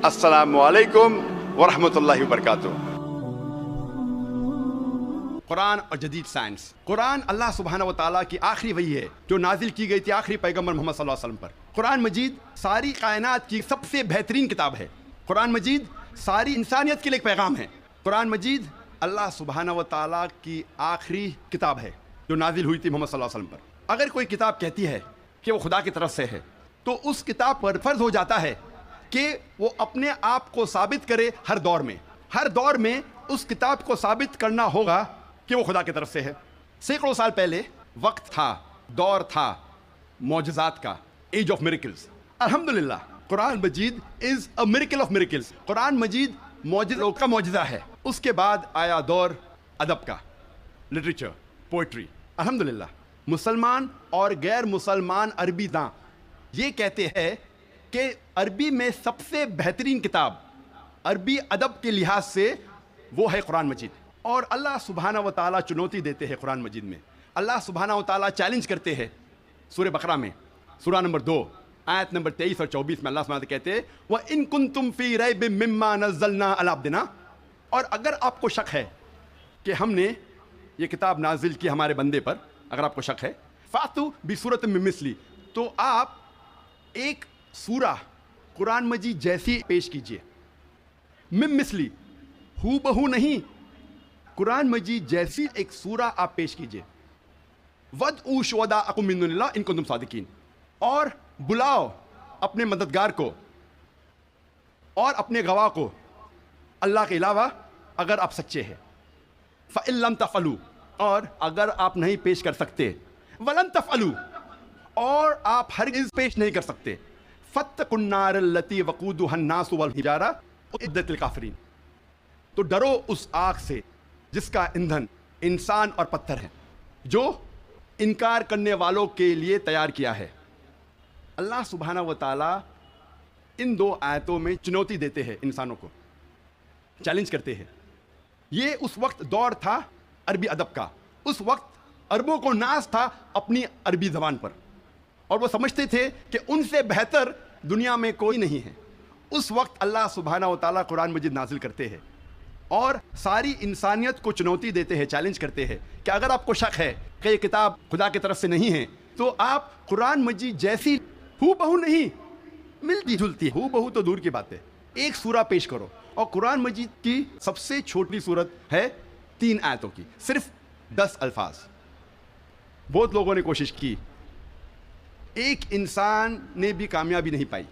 अस्सलामु अलैकुम वरहमतुल्लाहि वबरकातुह। कुरान और जदीद साइंस। कुरान अल्लाह सुब्हानहू व तआला की आखिरी वही है जो नाजिल की गई थी आखिरी पैगंबर मोहम्मद सल्लल्लाहु अलैहि वसल्लम पर। कुरान मजीद सारी कायनात की सबसे बेहतरीन किताब है। कुरान मजीद सारी इंसानियत के लिए एक पैगाम है। कुरान मजीद अल्लाह सुब्हानहू व तआला की आखिरी किताब है जो नाजिल हुई थी मोहम्मद सल्लल्लाहु अलैहि वसल्लम पर। अगर कोई किताब कहती है कि वो खुदा की तरफ से है तो उस किताब पर फर्ज हो जाता है कि वो अपने आप को साबित करे हर दौर में उस किताब को साबित करना होगा कि वो खुदा की तरफ से है। सैकड़ों साल पहले वक्त था, दौर था मौजज़ात का, एज ऑफ मिरेकल्स। अल्हम्दुलिल्लाह कुरान मजीद is a miracle of miracles. Quran मजीद मौजज़ों का मौजज़ा है। उसके बाद आया दौर अदब का, लिटरेचर, पोइट्री। अल्हम्दुलिल्लाह मुसलमान और गैर मुसलमान अरबी दां ये कहते हैं कि अरबी में सबसे बेहतरीन किताब अरबी अदब के लिहाज से वो है कुरान मजीद। और अल्लाह सुब्हानहू व तआला चुनौती देते हैं कुरान मजीद में। अल्लाह सुब्हानहू व तआला चैलेंज करते हैं सूरह बकरा में, सूरा नंबर 2 आयत नंबर 23 और 24 में अल्लाह सुब्हानहू व तआला कहते हैं व इन कुंतुम फी रैबिम मिम्मा नज़्ज़लना अला अब्दिना। और अगर आपको शक है कि हमने ये किताब नाजिल की हमारे बंदे पर, अगर आपको शक है, फातु बिसूरत मिन मिस्ली, तो आप एक सूरा कुरान मजीद जैसी पेश कीजिए। मिन मिस्ली, हू बहू नहीं, कुरान मजीद जैसी एक सूरा आप पेश कीजिए। वदउ शुहदाअकुम मिन दुनिल्लाह इन कुंतुम सादिकीन, और बुलाओ अपने मददगार को और अपने गवाह को अल्लाह के अलावा अगर आप सच्चे हैं। फ़इन लम तफ़अलू, और अगर आप नहीं पेश कर सकते, वलन तफ़अलू, और आप हरगिज़ पेश नहीं कर सकते, फत्तकुन नार अल्लती वक़ूदुहा अन्नास वल हिजारा उद्दत लिल काफ़िरीन, तो डरो उस आग से जिसका ईंधन इंसान और पत्थर है, जो इनकार करने वालों के लिए तैयार किया है। अल्लाह सुब्हानहू व तआला इन दो आयतों में चुनौती देते हैं, इंसानों को चैलेंज करते हैं। ये उस वक्त दौर था अरबी अदब का। उस वक्त अरबों को नाज था अपनी अरबी ज़बान पर, और वो समझते थे कि उनसे बेहतर दुनिया में कोई नहीं है। उस वक्त अल्लाह सुब्हानहू व तआला कुरान मजीद नाजिल करते हैं और सारी इंसानियत को चुनौती देते हैं, चैलेंज करते हैं कि अगर आपको शक है कि ये किताब खुदा की तरफ से नहीं है तो आप कुरान मजीद जैसी हू बहू नहीं, मिलती जुलती, हू बहू तो दूर की बात है, एक सूरा पेश करो। और कुरान मजीद की सबसे छोटी सूरत है 3 आयतों की, सिर्फ 10 अल्फाज। बहुत लोगों ने कोशिश की, एक इंसान ने भी कामयाबी नहीं पाई।